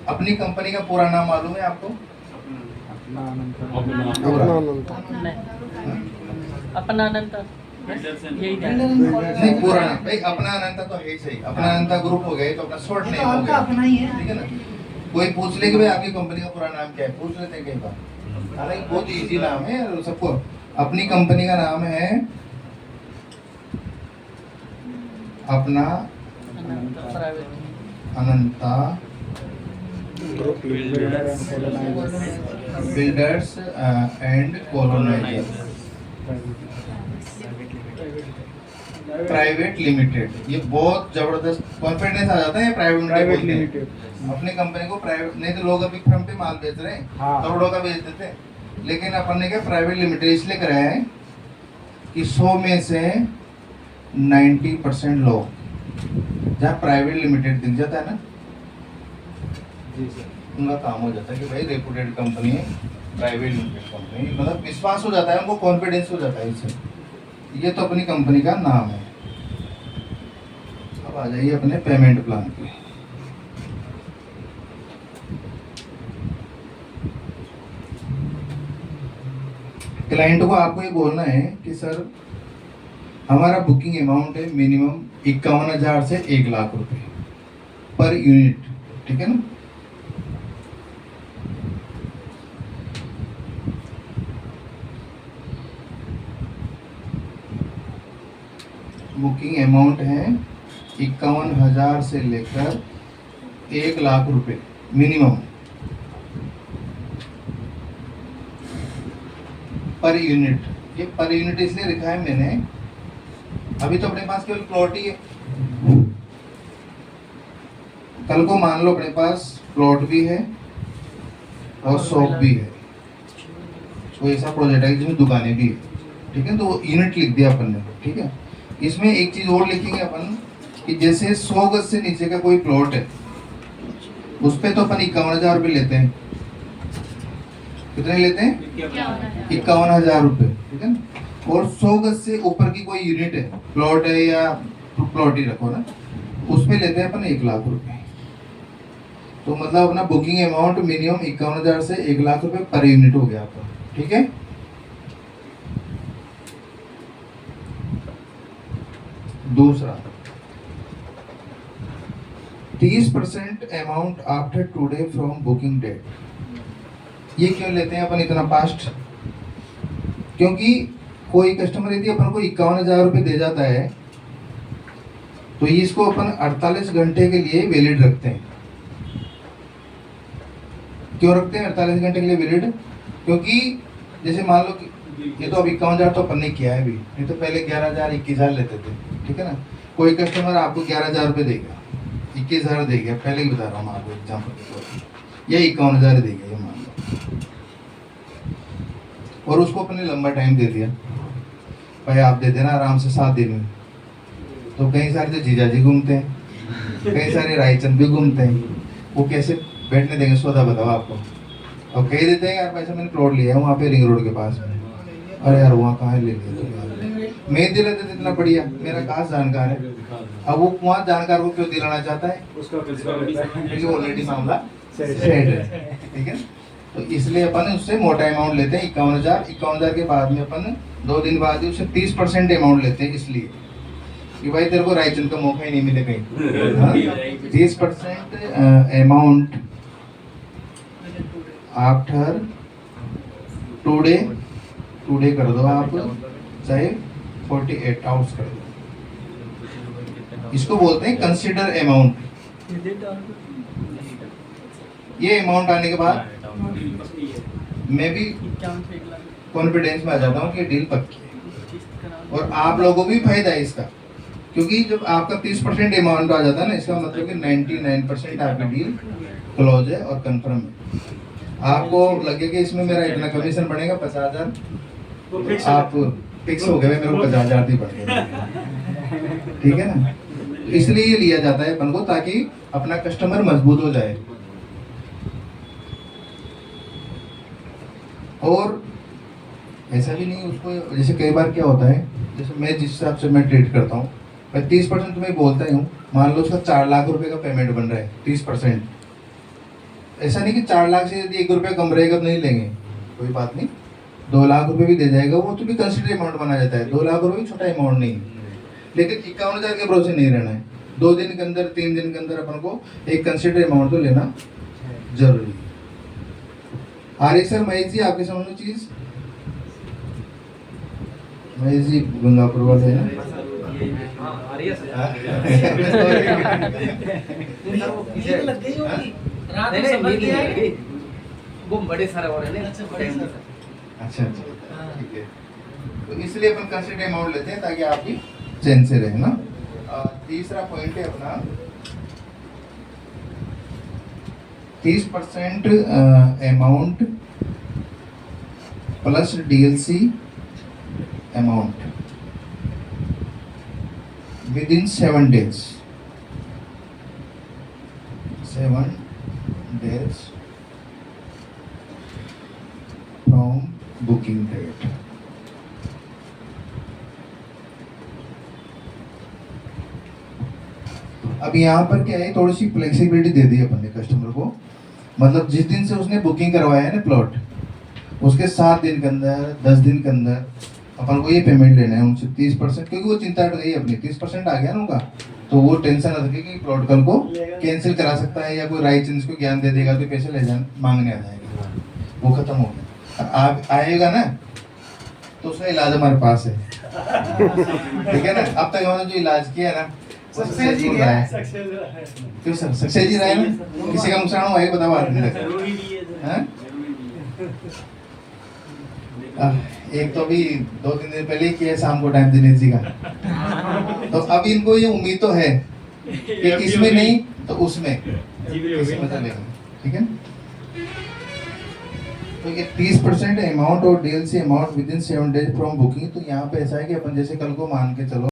अपनी कंपनी का पूरा नाम मालूम है आपको? अपना अनंत यही नहीं, पूरा नाम भाई अपना अनंता तो है ही सही, अपना अनंता ग्रुप हो गया तो अपना शॉर्ट नेम हो गया, अपना ही है। ठीक है ना। कोई पूछ ले कि भाई आपकी कंपनी का पूरा नाम क्या है, पूछ लेते हैं कई बार, हालांकि बहुत इजी नाम है सबको। अपनी कंपनी का नाम है अपना Ananta builders and colonisers private limited. ये बहुत जबरदस्त कॉन्फिडेंस आ जाता है प्राइवेट लिमिटेड। अपनी कंपनी को प्राइवेट, नहीं तो लोग अभी फ्रंट पे माल बेच रहे हैं, करोड़ों का बेच देते हैं, लेकिन अपन ने क्या प्राइवेट लिमिटेड इसलिए कराया है कि 100 में से 90% लोग जहाँ प्राइवेट लिमिटेड दिख जाता है ना, उनका काम हो जाता है कि भाई रेपुटेड कंपनी है, प्राइवेट लिमिटेड कंपनी, मतलब विश्वास हो जाता है उनको, कॉन्फिडेंस हो जाता है इससे। ये तो अपनी कंपनी का नाम है। अब आ जाइए अपने पेमेंट प्लान पे। क्लाइंट को आपको ये बोलना है कि सर हमारा बुकिंग अमाउंट है मिनिमम 51,000 से 1 लाख रुपए पर यूनिट, ठीक है ना। बुकिंग अमाउंट है 51,000 से लेकर 1 लाख रुपए मिनिमम पर यूनिट। ये पर यूनिट इसलिए लिखा है मैंने, अभी तो अपने पास केवल प्लॉट ही है। कल को मान लो अपने पास प्लॉट भी है और शॉप भी है, कोई ऐसा प्रोजेक्ट है जिसमें दुकानें भी है, ठीक है, तो यूनिट लिख दिया अपन ने, ठीक है। इसमें एक चीज और लिखेंगे अपन कि जैसे 100 गज से नीचे का कोई प्लॉट है उस पे तो अपन 51,000 रुपये लेते हैं। कितने लेते हैं? 51,000 रुपये, ठीक है ना। और 100 गज से ऊपर की कोई यूनिट है, प्लॉट है या प्लॉट ही रखो ना, उस पे लेते हैं अपन 1 लाख रुपए। तो मतलब अपना बुकिंग अमाउंट मिनिमम 51,000 से 1 लाख रुपए पर यूनिट हो गया आपका, ठीक है। दूसरा 30% amount after today from booking date. ये क्यों लेते हैं अपन इतना फास्ट? क्योंकि कोई कस्टमर यदि अपन को 51,000 रुपये दे जाता है तो इसको अपन 48 घंटे के लिए वैलिड रखते हैं। क्यों रखते हैं 48 घंटे के लिए वैलिड? क्योंकि जैसे मान लो कि ये तो अब 51,000 तो अपन ने किया है भी, नहीं तो पहले 11,000 21,000 लेते थे, ठीक है ना। कोई कस्टमर आपको 11,000 रुपये देगा, 21,000 दे गया, पहले ही बता रहा हूँ आपको एग्जाम्पल, या 51,000 दे गया ये मान लो, और उसको अपने लंबा टाइम दे दिया, भाई आप दे देना आराम से 7 दिन में। तो कई सारे तो जीजा जी घूमते हैं, कई सारे रायचंद भी घूमते हैं, वो कैसे बैठने देंगे सौदा, बताओ आपको। और कह देते हैं यार पैसा मैंने प्लॉट लिया है वहाँ पे रिंग रोड के पास में, अरे यार वहाँ कहाँ ले लिया तो यार मैं दिला देते इतना बढ़िया, मेरा खास जानकार है। अब वो वहाँ जानकार को क्यों दिलाना चाहता है? क्योंकि ऑलरेडी मामला सेट है, ठीक है। तो इसलिए अपन उससे मोटा अमाउंट लेते हैं 51,000 के बाद में अपन 2 दिन बाद ही उससे 30% अमाउंट लेते हैं, इसलिए कि भाई तेरे को रायचंद का मौका ही नहीं मिले कहीं। 30% अमाउंट आफ्टर टुडे कर दो आप, चाहे 48 आवर्स कर दो। इसको बोलते हैं कंसिडर अमाउंट। ये अमाउंट आने के बाद मैं भी कॉन्फिडेंस में आ जाता हूँ कि डील पक्की है, और आप लोगों को भी फायदा है इसका, क्योंकि जब आपका 30% अमाउंट आ जाता है ना, इसका मतलब कि 99% आपकी डील क्लोज है और कंफर्म है। आपको लगे कि इसमें मेरा इतना कमीशन बढ़ेगा 50,000, आप फिक्स हो गए, मेरे को 50,000 दी बढ़ गए, ठीक है ना। इसलिए ये लिया जाता है अपन को, ताकि अपना कस्टमर मजबूत हो जाए। और ऐसा भी नहीं उसको, जैसे कई बार क्या होता है, जैसे मैं जिस हिसाब से मैं ट्रीट करता हूँ, मैं 30% तुम्हें बोलता ही हूँ, मान लो उसका 4 लाख रुपए का पेमेंट बन रहा है 30%, ऐसा नहीं कि 4 लाख से यदि 1 रुपया कम रहेगा तो नहीं लेंगे, कोई बात नहीं, 2 लाख रुपए भी दे जाएगा, वो तो भी कंसिडर अमाउंट माना जाता है। 2 लाख रुपए भी छोटा अमाउंट नहीं है, लेकिन 51,000 के भरोसे नहीं रहना है। 2 दिन के अंदर 3 दिन के अंदर अपन को एक कंसिडर अमाउंट तो लेना जरूरी है। आ रही सर महेश जी आपके समझ में चीज? महेश जी गंगापुर वाले हैं ना? वो बड़े सारे हो रहे हैं अच्छा अच्छा ठीक है, तो इसलिए अपन कंसिडर अमाउंट लेते हैं ताकि आप भी चैन से रहे ना। तीसरा पॉइंट है अपना 30% amount plus DLC amount with in 7 days 7 days from booking date। अब यहाँ पर क्या है, थोड़ी सी फ्लेक्सिबिलिटी दे दी अपन ने कस्टमर को, मतलब जिस दिन से उसने बुकिंग करवाया है ना प्लॉट, उसके 7 दिन के अंदर 10 दिन के अंदर अपन को ये पेमेंट लेना है उनसे 30%, क्योंकि वो चिंता हट गई अपनी, 30% आ गया ना उनका, तो वो टेंशन ना रखे कि प्लॉट कल को कैंसिल करा सकता है या कोई राइट को ज्ञान दे देगा तो पैसे ले जाने मांगने आ जाएगा, वो खत्म हो गया। आप आएगा ना तो उसका इलाज हमारे पास है, ठीक है ना। अब तक हमने जो इलाज किया ना सक्सेसफुल रहा है, क्यों सर सक्सेस ही रहा है ना, किसी का नुकसान हुआ है बता बात नहीं। एक तो अभी 2-3 दिन पहले ही किया शाम को टाइम दिनेश जी का, तो अब इनको ये उम्मीद तो है कि इसमें नहीं तो उसमें चलेगा, ठीक है। तो ये 30% अमाउंट और DLC amount with in 7 days from booking, तो यहाँ पे ऐसा है कि अपन जैसे कल को मान के चलो